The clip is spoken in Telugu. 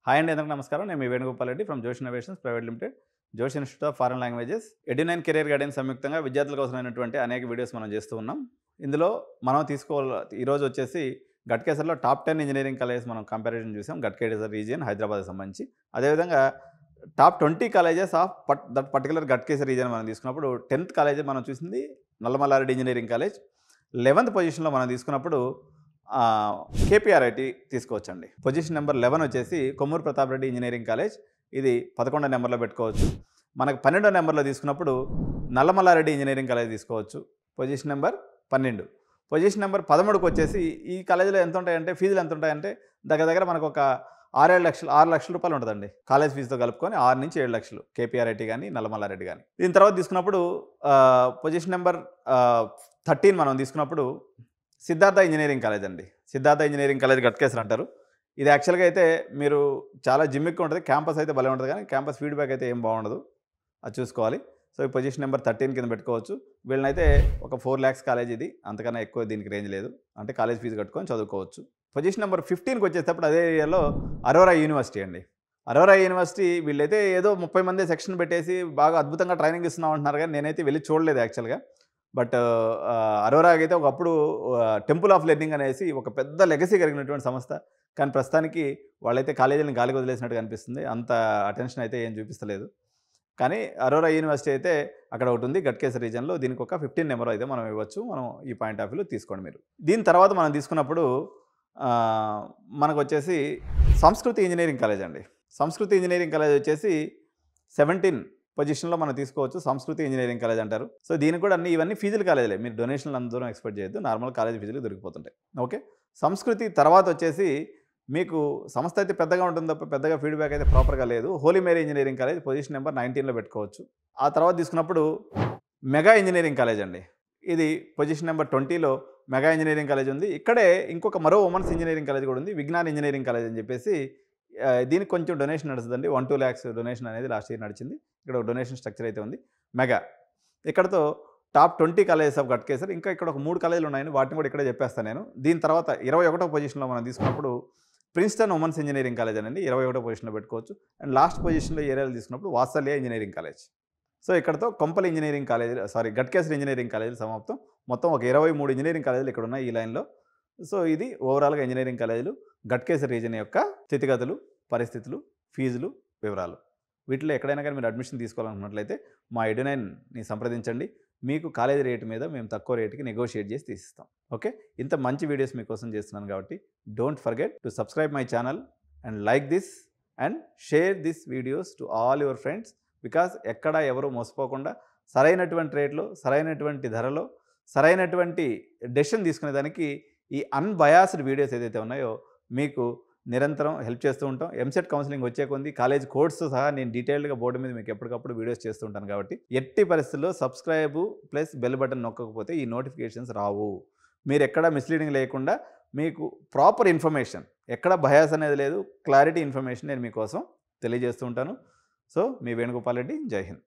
హాయ్ అండి, అందరికీ నమస్కారం. నేను మీ Venugopal Reddy from Josh innovations private limited, Josh institute of foreign languages, Edunine career guidance సంయుక్తంగా విద్యార్థులకు అవసరమైనటువంటి అనేక వీడియోస్ మనం చేస్తూ ఉన్నాం. ఇందులో మనం ఈరోజు వచ్చేసి గట్కేసర్లో టాప్ 10 ఇంజనీరింగ్ కాలేజెస్ మనం కంపారిజన్ చూసాం. గట్కేసర్ రీజియన్ హైదరాబాద్కి సంబంధించి. అదేవిధంగా top 20 colleges of that particular Ghatkesar region మనం తీసుకున్నప్పుడు 10th కాలేజ్ మనం చూసింది నల్లమల్లారెడ్డి ఇంజనీరింగ్ కాలేజ్. 11th పొజిషన్లో మనం తీసుకున్నప్పుడు కేపీఆర్ఐటి తీసుకోవచ్చండి. పొజిషన్ నెంబర్ 11 వచ్చేసి కొమ్మూరు ప్రతాప్ రెడ్డి ఇంజనీరింగ్ కాలేజ్. ఇది 11వ నెంబర్లో పెట్టుకోవచ్చు. మనకు 12వ నెంబర్లో తీసుకున్నప్పుడు నల్లమల్లారెడ్డి ఇంజనీరింగ్ కాలేజ్ తీసుకోవచ్చు. Position number 12. పొజిషన్ నెంబర్ 13కి వచ్చేసి ఈ కాలేజీలో ఎంత ఉంటాయంటే ఫీజులు ఎంత ఉంటాయంటే దగ్గర మనకు ఒక 6 లక్షల రూపాయలు ఉంటుందండి. కాలేజ్ ఫీజుతో కలుపుకొని 6 నుంచి 7 లక్షలు కేపీఆర్ఐటి కానీ నల్లమల్లారెడ్డి కానీ. దీని తర్వాత తీసుకున్నప్పుడు పొజిషన్ నెంబర్ 13 మనం తీసుకున్నప్పుడు సిద్ధార్థ ఇంజనీరింగ్ కాలేజ్ అండి. సిద్ధార్థ ఇంజనీరింగ్ కాలేజ్ గట్కేసర్ అంటారు. ఇది యాక్చువల్గా అయితే మీరు చాలా జిమ్మిక్గా ఉంటుంది. క్యాంపస్ అయితే భలే ఉంటుంది, కానీ క్యాంపస్ ఫీడ్బ్యాక్ అయితే ఏం బాగుండదు. అది చూసుకోవాలి. సో ఈ పొజిషన్ నెంబర్ 13 కింద పెట్టుకోవచ్చు. వీళ్ళనైతే ఒక 4 lakhs కాలేజ్ ఇది, అంతకన్నా ఎక్కువ దీనికి రేంజ్ లేదు. అంటే కాలేజ్ ఫీజు కట్టుకొని చదువుకోవచ్చు. పొజిషన్ నెంబర్ 15కి వచ్చేటప్పుడు అదే ఏరియాలో అరోరా యూనివర్సిటీ అండి. అరోరా యూనివర్సిటీ వీళ్ళైతే ఏదో 30 మంది సెక్షన్ పెట్టేసి బాగా అద్భుతంగా ట్రైనింగ్ ఇస్తున్నాం అంటున్నారు, కానీ నేనైతే వెళ్ళి చూడలేదు యాక్చువల్గా. బట్ అరోరాకి అయితే ఒకప్పుడు టెంపుల్ ఆఫ్ లెర్నింగ్ అనేసి ఒక పెద్ద లెగసీ కలిగినటువంటి సంస్థ. కానీ ప్రస్తుతానికి వాళ్ళైతే కాలేజీలను గాలికి వదిలేసినట్టు కనిపిస్తుంది. అంత అటెన్షన్ అయితే ఏం చూపిస్తలేదు. కానీ అరోరా యూనివర్సిటీ అయితే అక్కడ ఒకటి ఉంది గట్కేసర్ రీజన్లో. దీనికి ఒక 15 నెంబర్ అయితే మనం ఇవ్వచ్చు. మనం ఈ పాయింట్ ఆఫ్ వ్యూలో తీసుకోండి మీరు. దీని తర్వాత మనం తీసుకున్నప్పుడు మనకు వచ్చేసి సంస్కృతి ఇంజనీరింగ్ కాలేజ్ అండి. సంస్కృతి ఇంజనీరింగ్ కాలేజ్ వచ్చేసి 17 పొజిషన్లో మనం తీసుకోవచ్చు. సంస్కృతి ఇంజనీరింగ్ కాలేజ్ అంటారు. సో దీనికి కూడా ఇవన్నీ ఫీజులు కాలేజీలే. మీరు డొనేషన్లు అందరూ ఎక్స్పెక్ట్ చేయొద్దు. నార్మల్ కాలేజ్ ఫీజులు దొరికిపోతుంటాయి. ఓకే. సంస్కృతి తర్వాత వచ్చేసి మీకు సంస్థ అయితే పెద్దగా ఉంటుంది తప్ప పెద్దగా ఫీడ్బ్యాక్ అయితే ప్రాపర్గా లేదు. Holy Mary engineering college position number 19లో పెట్టుకోవచ్చు. ఆ తర్వాత తీసుకున్నప్పుడు మెగా ఇంజనీరింగ్ కాలేజ్ అండి. ఇది పొజిషన్ నెంబర్ 20లో మెగా ఇంజనీరింగ్ కాలేజ్ ఉంది. ఇక్కడే ఇంకొక మరో ఉమెన్స్ ఇంజనీరింగ్ కాలేజ్ కూడా ఉంది, విజ్ఞాన్ ఇంజనీరింగ్ కాలేజ్ అని చెప్పేసి. దీనికి కొంచెం డొనేషన్ నడుస్తుందండి. 1-2 lakhs డొనేషన్ అనేది లాస్ట్ ఇయర్ నడిచింది. ఇక్కడ ఒక డొనేషన్ స్ట్రక్చర్ అయితే ఉంది. మెగా ఇక్కడతో టాప్ 20 కాలేజెస్ ఆఫ్ గట్కేసర్. ఇంకా ఇక్కడ ఒక 3 కాలేజీలు ఉన్నాయని వాటిని కూడా ఇక్కడే చెప్పేస్తాను నేను. దీని తర్వాత 21వ పొజిషన్లో మనం తీసుకున్నప్పుడు ప్రిన్స్టన్ ఉమెన్స్ ఇంజనీరింగ్ కాలేజ్ అనేది 21వ పొజిషన్లో పెట్టుకోవచ్చు. అండ్ లాస్ట్ పొజిషన్లో ఏరియాలో తీసుకున్నప్పుడు వాత్సల్య ఇంజనీరింగ్ కాలేజ్. సో ఇక్కడతో Kompally engineering college Ghatkesar engineering కాలేజీలు సమాప్తం. మొత్తం ఒక 23 ఇంజనీరింగ్ కాలేజీలు ఇక్కడ ఉన్నాయి ఈ లైన్లో. సో ఇది ఓవరాల్గా ఇంజనీరింగ్ కాలేజీలు గట్కేసర్ రీజన్ యొక్క స్థితిగతులు, పరిస్థితులు, ఫీజులు, వివరాలు. వీటిలో ఎక్కడైనా కానీ మీరు అడ్మిషన్ తీసుకోవాలనుకున్నట్లయితే మా ఎడ్యునైన్ని సంప్రదించండి. మీకు కాలేజీ రేటు మీద మేము తక్కువ రేటుకి నెగోషియేట్ చేసి తీసిస్తాం. ఓకే. ఇంత మంచి వీడియోస్ మీకోసం చేస్తున్నాను కాబట్టి don't forget to subscribe my channel and like this and share this videos to all your friends. Because ఎక్కడ ఎవరు మోసపోకుండా సరైనటువంటి రేట్లో, సరైనటువంటి ధరలో, సరైనటువంటి డెసిషన్ తీసుకునేదానికి ఈ అన్బయాస్డ్ వీడియోస్ ఏదైతే ఉన్నాయో మీకు నిరంతరం హెల్ప్ చేస్తూ ఉంటాం. ఎంసెట్ కౌన్సిలింగ్ వచ్చే కొంది కాలేజ్ కోడ్స్తో సహా నేను డీటెయిల్డ్గా బోర్డు మీద మీకు ఎప్పటికప్పుడు వీడియోస్ చేస్తూ ఉంటాను కాబట్టి ఎట్టి పరిస్థితుల్లో సబ్స్క్రైబ్ ప్లస్ బెల్ బటన్ నొక్కకపోతే ఈ నోటిఫికేషన్స్ రావు. మీరు ఎక్కడ మిస్లీడింగ్ లేకుండా మీకు ప్రాపర్ ఇన్ఫర్మేషన్, ఎక్కడ బయాస్ అనేది లేదు, క్లారిటీ ఇన్ఫర్మేషన్ నేను మీకోసం తెలియజేస్తూ ఉంటాను. సో మీ వేణుగోపాల్ రెడ్డి, జై హింద్.